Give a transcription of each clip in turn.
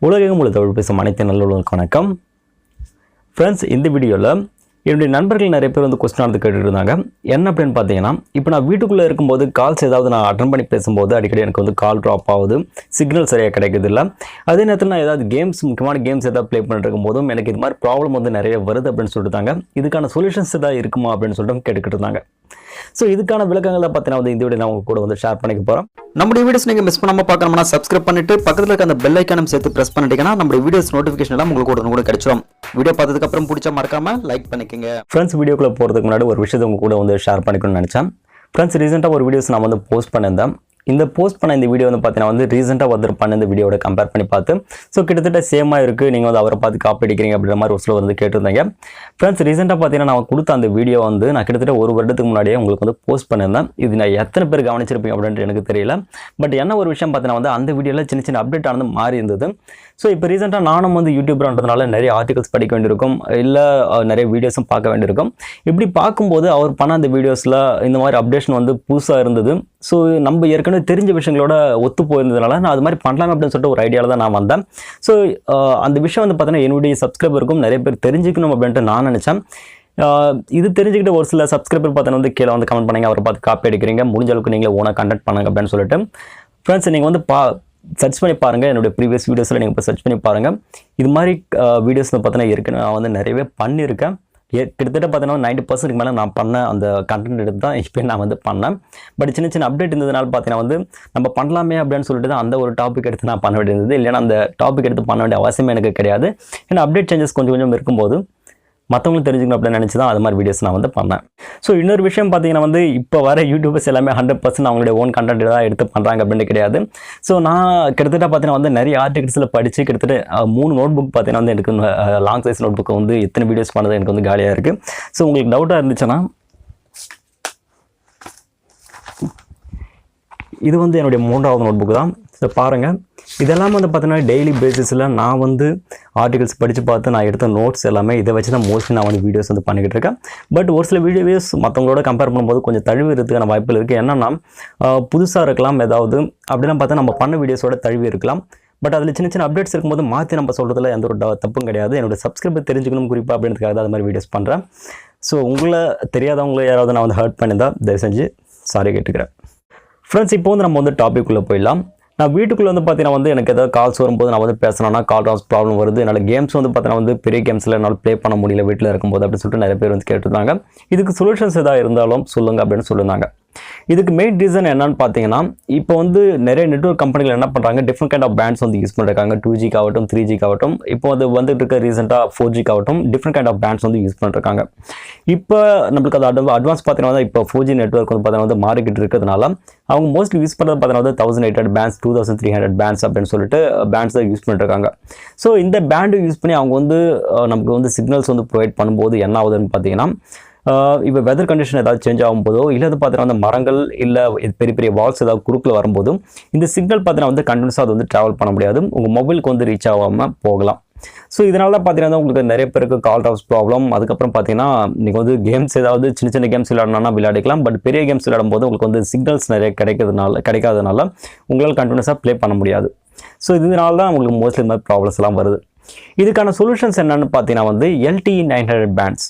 உலகெங்கும் உள்ள தமிழ் பேசும் அனைத்து நல்லுள்ளவர்களுக்கு வணக்கம். ஃப்ரெண்ட்ஸ், இந்த வீடியோவில் என்னுடைய நண்பர்கள் நிறைய பேர் வந்து கொஸ்டின் ஆனது கேட்டுட்டு இருந்தாங்க. என்ன அப்படின்னு பார்த்தீங்கன்னா, இப்போ நான் வீட்டுக்குள்ளே இருக்கும்போது கால்ஸ் ஏதாவது நான் அட்டன் பண்ணி பேசும்போது அடிக்கடி எனக்கு வந்து கால் ட்ராப் ஆகுது, சிக்னல் சரியாக கிடைக்குது இல்லை. அதே நேரத்தில் நான் ஏதாவது முக்கியமான கேம்ஸ் ஏதாவது ப்ளே பண்ணிட்டு இருக்கும் போதும் எனக்கு இது மாதிரி ப்ராப்ளம் வந்து நிறைய வருது அப்படின்னு சொல்லிட்டாங்க. இதுக்கான சொல்யூஷன்ஸ் ஏதாவது இருக்குமா அப்படின்னு சொல்லிட்டு கேட்டுக்கிட்டு இருந்தாங்க. ஸோ இதுக்கான விளக்கங்களை பார்த்தீங்கன்னா வந்து இந்த வீடியோ நான் உங்க கூட வந்து ஷேர் பண்ணிக்க போகிறோம். நம்முடைய வீடியோஸ் நீங்கள் மிஸ் பண்ணாமல் பார்க்கணும்னா சப்ஸ்கிரைப் பண்ணிட்டு பக்கத்தில் இருக்க அந்த பெல் ஐக்கானும் சேர்த்து ப்ரெஸ் பண்ணிட்டீங்கன்னா நம்முடைய வீடியோஸ் நோட்டிஃபிகேஷன் எல்லாம் உங்களுக்கு கூட கிடைச்சிடும். வீடியோ பார்த்ததுக்கப்புறம் பிடிச்சா மறக்காம லைக் பண்ணிக்கோங்க. ஃப்ரெண்ட்ஸ், வீடியோக்குள்ளே போகிறதுக்கு முன்னாடி ஒரு விஷயத்தை உங்க கூட வந்து ஷேர் பண்ணிக்கணும்னு நினச்சேன். ஃப்ரெண்ட்ஸ், ரீசெண்டாக ஒரு வீடியோஸ் நான் வந்து போஸ்ட் பண்ணியிருந்தேன். இந்த போஸ்ட் பண்ண இந்த வீடியோ வந்து பார்த்தீங்கன்னா வந்து ரீசெண்டாக ஒருத்தர் பண்ண இந்த வீடியோட கம்பேர் பண்ணி பார்த்து ஸோ கிட்டத்தட்ட சேமாக இருக்குது, நீங்கள் வந்து அவரை பார்த்து காப்பி அடிக்கிறீங்க அப்படின்ற மாதிரி ஒரு சில வந்து கேட்டிருந்தீங்க. ஃப்ரெண்ட்ஸ், ரீசெண்டாக பார்த்தீங்கன்னா நான் கொடுத்த அந்த வீடியோ வந்து நான் கிட்டத்தட்ட ஒரு வருடத்துக்கு முன்னாடியே உங்களுக்கு வந்து போஸ்ட் பண்ணியிருந்தேன். இது நான் எத்தனை பேர் கவனிச்சிருப்பீங்க அப்படின்ட்டு எனக்கு தெரியல. பட் என்ன ஒரு விஷயம் பார்த்தீங்கன்னா வந்து அந்த வீடியோவில் சின்ன சின்ன அப்டேட் ஆனது மாறி இருந்தது. ஸோ இப்போ ரீசெண்டாக நானும் வந்து யூடியூப்ன்றதுனால நிறைய ஆர்டிகல்ஸ் படிக்க வேண்டியிருக்கும், இல்லை நிறைய வீடியோஸும் பார்க்க வேண்டியிருக்கும். இப்படி பார்க்கும்போது அவர் பண்ண அந்த வீடியோஸில் இந்த மாதிரி அப்டேஷன் வந்து புதுசாக இருந்தது. ஸோ நம்ம ஏற்கனவே தெரிஞ்ச விஷயங்களோட ஒத்து போயிருந்ததுனால நான் அது மாதிரி பண்ணலாம் அப்படின்னு சொல்லிட்டு ஒரு ஐடியாவில் தான் நான் வந்தேன். ஸோ அந்த விஷயம் வந்து பார்த்தீங்கன்னா என்னுடைய சப்ஸ்கிரைபருக்கும் நிறைய பேர் தெரிஞ்சுக்கணும் அப்படின்ட்டு நான் நினச்சேன். இது தெரிஞ்சுக்கிட்டு ஒரு சில சப்ஸ்கிரைபர் பார்த்தீங்கன்னா வந்து கீழே வந்து கமெண்ட் பண்ணுங்க, அவரை பார்த்து காப்பி அடிக்கிறீங்க, முடிஞ்ச அளவுக்கு நீங்களே ஓனாக கண்டக்ட் பண்ணுங்க அப்படின்னு சொல்லிட்டு. ஃப்ரெண்ட்ஸ், நீங்கள் வந்து சர்ச் பண்ணி பாருங்கள், என்னுடைய ப்ரீவியஸ் வீடியோஸில் நீங்கள் இப்போ சர்ச் பண்ணி பாருங்கள். இது மாதிரி வீடியோஸ் பார்த்தீங்கன்னா இருக்குன்னு நான் வந்து நிறையவே பண்ணியிருக்கேன். கிட்டத்தட்ட பார்த்தீங்கன்னா 90% மேலே நான் பண்ண அந்த கண்டென்ட் எடுத்து தான் இப்போ நான் வந்து பண்ணேன். பட் சின்ன சின்ன அப்டேட் இருந்ததுனால பார்த்தீங்கன்னா வந்து நம்ம பண்ணலாமே அப்படின்னு சொல்லிட்டு தான் அந்த ஒரு டாபிக் எடுத்து நான் பண்ண வேண்டியது. இல்லைன்னா அந்த டாபிக் எடுத்து பண்ண வேண்டிய அவசியமே எனக்கு கிடையாது. ஏன்னா அப்டேட் சேஞ்சஸ் கொஞ்சம் கொஞ்சம் இருக்கும்போது மற்றவங்களும் தெரிஞ்சுக்கணும் அப்படின்னு நினச்சி தான் அது மாதிரி வீடியோஸ் நான் வந்து பண்ணேன். ஸோ இன்னொரு விஷயம் பார்த்தீங்கன்னா வந்து இப்போ வர யூடியூபர்ஸ் எல்லாமே 100% அவங்களுடைய ஓன் கண்டென்ட் தான் எடுத்து பண்ணுறாங்க அப்படின்னு கிடையாது. ஸோ நான் கிட்டத்தட்ட பார்த்தீங்கன்னா வந்து நிறைய ஆர்டிகல்ஸில் படித்து கிட்டத்தட்ட 3 நோட் புக் பார்த்தீங்கன்னா வந்து எனக்கு லாங் சைஸ் நோட் புக்கு வந்து எத்தனை வீடியோஸ் பண்ணது எனக்கு வந்து காலியாக இருக்குது. ஸோ உங்களுக்கு டவுட்டாக இருந்துச்சுன்னா இது வந்து என்னுடைய 3வது நோட் புக்கு தான். ஸோ பாருங்கள், இதெல்லாம் வந்து பார்த்தீங்கன்னா டெய்லி பேசிஸில் நான் வந்து ஆர்டிகல்ஸ் படித்து பார்த்து நான் எடுத்த நோட்ஸ் எல்லாமே இதை வச்சு தான் மோஸ்ட்லி நான் வந்து வீடியோஸ் வந்து பண்ணிக்கிட்டு இருக்கேன். பட் ஒரு சில வீடியோஸ் மற்றவங்களோட கம்பேர் பண்ணும்போது கொஞ்சம் தழுவிறதுக்கான வாய்ப்புகள் இருக்குது. என்னன்னா புதுசாக இருக்கலாம் ஏதாவது அப்படிலாம் பார்த்தா நம்ம பண்ண வீடியோஸோட தழுவி இருக்கலாம். பட் அதில் சின்ன சின்ன அப்டேட்ஸ் இருக்கும்போது மாற்றி நம்ம சொல்கிறதுல எந்த ஒரு தப்பும் கிடையாது. என்னோடய சப்ஸ்கிரைபர் தெரிஞ்சுக்கணும் குறிப்பாக அப்படின்றதுக்காக தான் அது மாதிரி வீடியோஸ் பண்ணுறேன். ஸோ உங்களை தெரியாதவங்களை யாராவது நான் வந்து ஹர்ட் பண்ணியிருந்தால் தயவு செஞ்சு சாரி கேட்டுக்கிறேன். ஃப்ரெண்ட்ஸ், இப்போ வந்து நம்ம வந்து டாபிக்குள்ளே போயிடலாம். நான் வீட்டுக்குள்ளே வந்து பார்த்தீங்கன்னா வந்து எனக்கு ஏதாவது கால்ஸ் வரும்போது நான் வந்து பேசணும்னா கால் ட்ராப்ஸ் ப்ராப்ளம் வருது. என்னால் கேம்ஸ் வந்து பார்த்தீங்கன்னா வந்து பெரிய கேம்ஸில் என்னால் ப்ளே பண்ண முடியல வீட்டில் இருக்கும்போது அப்படின்னு சொல்லிட்டு நிறைய பேர் வந்து கேட்டுருந்தாங்க. இதுக்கு சொல்யூஷன்ஸ் எதாவது இருந்தாலும் சொல்லுங்கள் அப்படின்னு சொல்லியிருந்தாங்க. இதுக்கு மெயின் ரீசன் என்னன்னு பார்த்தீங்கன்னா, இப்போ வந்து நிறைய நெட்வொர்க் கம்பெனிகள் என்ன பண்ணுறாங்க, டிஃப்ரெண்ட் கைண்ட் ஆஃப் பேண்ட்ஸ் வந்து யூஸ் பண்ணிருக்காங்க. 2G ஆகட்டும், 3G ஆகட்டும், இப்போ வந்து வந்துட்டு இருக்க ரீசெண்டாக 4G ஆகட்டும், டிஃப்ரெண்ட் கைண்ட் ஆஃப் பேண்ட்ஸ் வந்து யூஸ் பண்ணிருக்காங்க. இப்போ நம்மளுக்கு அது அட்வான்ஸ் பார்த்தீங்கன்னா இப்போ 4G நெட்வொர்க் வந்து பார்த்தீங்கன்னா வந்து மாறிக்கிட்டு இருக்கிறதுனால அவங்க மோஸ்ட்லி யூஸ் பண்ணுறது பார்த்தீங்கன்னா வந்து 1800 பேண்ட்ஸ், 2300 பேண்ட்ஸ் அப்படின்னு சொல்லிட்டு பேண்ட்ஸ் தான் யூஸ் பண்ணிருக்காங்க. ஸோ இந்த பேண்டு யூஸ் பண்ணி அவங்க வந்து நமக்கு வந்து சிக்னல்ஸ் வந்து ப்ரொவைட் பண்ணும்போது என்ன ஆகுதுன்னு பார்த்தீங்கன்னா, இப்போ வெதர் கண்டிஷன் ஏதாவது சேஞ்ச் ஆகும்போதோ இல்லை வந்து பார்த்தீங்கன்னா அந்த மரங்கள் இல்லை பெரிய பெரிய வால்ஸ் ஏதாவது குறுக்கில் வரும்போதும் இந்த சிக்னல் பார்த்தீங்கன்னா வந்து கண்டினியூஸாக அது வந்து ட்ராவல் பண்ண முடியாது, உங்கள் மொபைலுக்கு வந்து ரீச் ஆகாமல் போகலாம். ஸோ இதனால தான் பார்த்தீங்கன்னா உங்களுக்கு நிறைய பேருக்கு கால் ட்ராப்ஸ் ப்ராப்ளம். அதுக்கப்புறம் பார்த்தீங்கன்னா நீங்கள் வந்து கேம்ஸ் ஏதாவது சின்ன சின்ன கேம்ஸ் விளையாடணும்னா விளையாடிக்கலாம். பட் பெரிய கேம்ஸ் விளையாடும் போது உங்களுக்கு வந்து சிக்னல்ஸ் நிறைய கிடைக்காதனால உங்களால் கண்டினியூஸாக ப்ளே பண்ண முடியாது. ஸோ இதனால தான் உங்களுக்கு மோஸ்ட்லி இந்த மாதிரி ப்ராப்ளம்ஸ் எல்லாம் வருது. இதுக்கான சொல்யூஷன்ஸ் என்னென்னு பார்த்தீங்கன்னா வந்து LTE 900 பேண்ட்ஸ்.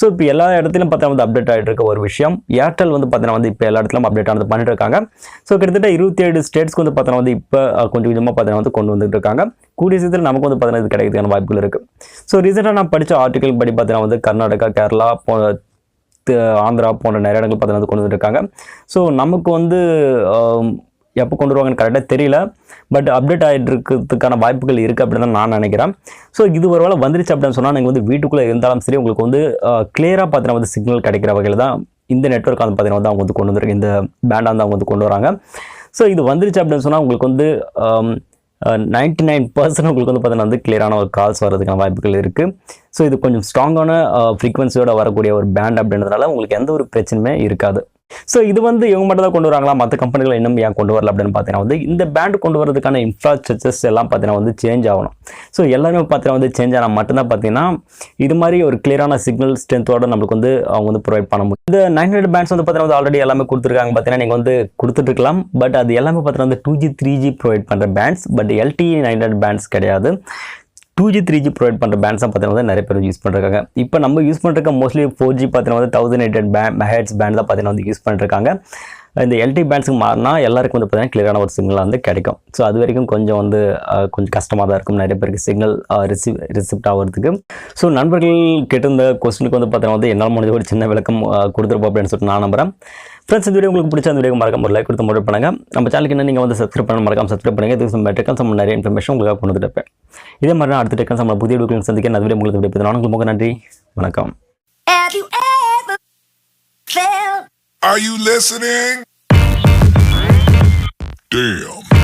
ஸோ இப்போ எல்லா இடத்துலையும் பார்த்தீங்கன்னா வந்து அப்டேட் ஆகிட்டு இருக்க ஒரு விஷயம். ஏர்டெல் வந்து பார்த்தீங்கன்னா வந்து இப்போ எல்லா இடத்துலையும் அப்டேட் ஆனது பண்ணிட்டு இருக்காங்க. ஸோ கிட்டத்தட்ட 27 ஸ்டேட்ஸ்க்கு வந்து பார்த்தீங்கன்னா வந்து இப்போ கொஞ்சம் கொஞ்சமாக பார்த்தீங்கன்னா வந்து கொண்டு வந்துட்டு இருக்காங்க. கூடிய சீக்கிரத்தில் நமக்கு வந்து பார்த்தீங்கன்னா இது கிடைக்கிறதுக்கான வாய்ப்புகள் இருக்குது. ஸோ ரீசெண்டாக நான் படித்த ஆர்டிகல் படி பார்த்தீங்கன்னா வந்து கர்நாடகா, கேரளா, ஆந்திரா போன்ற நிறைய இடங்கள் பார்த்தீங்கன்னா கொண்டு வந்துருக்காங்க. ஸோ நமக்கு வந்து எப்போ கொண்டு வருவாங்கன்னு கரெக்டாக தெரியல. பட் அப்டேட் ஆகிட்டு இருக்கிறதுக்கான வாய்ப்புகள் இருக்குது அப்படின்னு தான் நான் நினைக்கிறேன். ஸோ இது ஒரு வேளை வந்துருச்சு அப்படின்னு சொன்னால் நீங்கள் வந்து வீட்டுக்குள்ளே இருந்தாலும் சரி உங்களுக்கு வந்து கிளியராக பார்த்தீங்கன்னா வந்து சிக்னல் கிடைக்கிற வகையில் தான் இந்த நெட்வொர்க் வந்து பார்த்தீங்கன்னா வந்து அவங்க வந்து கொண்டு வந்துருக்கு, இந்த பேண்டாக வந்து அவங்க வந்து கொண்டு வராங்க. ஸோ இது வந்துருச்சு அப்படின்னு சொன்னால் உங்களுக்கு வந்து 99% உங்களுக்கு வந்து பார்த்தீங்கன்னா வந்து கிளியரான ஒரு கால்ஸ் வரதுக்கான வாய்ப்புகள் இருக்குது. ஸோ இது கொஞ்சம் ஸ்ட்ராங்கான ஃப்ரீக்வன்சியோட வரக்கூடிய ஒரு பேண்ட் அப்படின்றதுனால உங்களுக்கு எந்த ஒரு பிரச்சனையுமே இருக்காது. ஸோ இது வந்து இவங்க மட்டும் தான் கொண்டு வராங்களா, மற்ற கம்பெனிகள் இன்னும் ஏன் கொண்டு வரல அப்படின்னு பார்த்தீங்கன்னா வந்து இந்த பேண்ட் கொண்டு வரதுக்கான இன்ஃப்ராஸ்ட்ரக்சர்ஸ் எல்லாம் பார்த்தீங்கன்னா வந்து சேஞ்ச் ஆகணும். ஸோ எல்லாருமே பார்த்தீங்கன்னா வந்து சேஞ்ச் ஆனால் மட்டும்தான் பார்த்தீங்கன்னா இது மாதிரி ஒரு கிளியரான சிக்னல் ஸ்ட்ரென்த்தோட நம்மளுக்கு வந்து அவங்க வந்து ப்ரொவைட் பண்ண முடியும். இந்த 900 பேண்ட்ஸ் வந்து பார்த்தீங்கன்னா வந்து ஆல்ரெடி எல்லாமே கொடுத்துருக்காங்க. பார்த்தீங்கன்னா நீங்கள் வந்து கொடுத்துட்ருக்கலாம். பட் அது எல்லாமே பார்த்தீங்கன்னா வந்து 2G 3G ப்ரொவைட் பண்ணுற பேண்ட்ஸ். பட் LTE 900 பேண்ட்ஸ் கிடையாது. 2G 3G ப்ரொவைட் பண்ணுற பேண்ட்ஸ் தான் பார்த்தீங்கன்னா நிறைய பேர் யூஸ் பண்ணுறாங்க. இப்போ நம்ம யூஸ் பண்ணுற மோஸ்ட்லி 4G பார்த்தீங்கன்னா வந்து 1800 MHz பேண்ட் தான் பார்த்தீங்கன்னா வந்து யூஸ் பண்ணிருக்காங்க. இந்த LTE பேண்ட்ஸுக்கு மாறினா எல்லாருக்கும் வந்து பார்த்தீங்கன்னா கிளியரான ஒரு சிக்னல் வந்து கிடைக்கும். ஸோ அது வரைக்கும் கொஞ்சம் வந்து கொஞ்சம் கஷ்டமாக தான் இருக்கும் நிறைய பேருக்கு சிக்னல் ரிசிப்ட் ஆகிறதுக்கு. ஸோ நண்பர்கள் கேட்டிருந்த கொஸ்டினுக்கு வந்து பார்த்தீங்கன்னா வந்து என்னால் முடிஞ்ச ஒரு சின்ன விளக்கம் கொடுத்துருப்போம் அப்படின்னு சொல்லிட்டு நான் நம்புறேன். ஃப்ரெண்ட்ஸ் இந்த வீடியோ உங்களுக்கு பிடிச்ச அந்த வீடியோ மறக்காம ஒரு லைக் கொடுத்து மோட்டிவேட் பண்ணுங்க. நம்ம சேனலுக்கு என்ன நீங்கள் வந்து சப்ஸ்கிரைப் பண்ண மறக்காம சப்ஸ்கிரைப் பண்ணுங்க. இதுக்கு some டெக்கன்ஸ் நிறைய இன்ஃபர்மேஷன் உங்களுக்கு கொண்டு வந்துருப்பேன். இதே மாதிரி அடுத்த டெக்கன்ஸ் நம்ம புதிய வீடியோக்கள் சந்திக்க அந்த வீடியோ உங்களுக்கு விடைபெறுகிறேன். உங்களுக்கு ரொம்ப நன்றி, வணக்கம். Are you listening? Damn.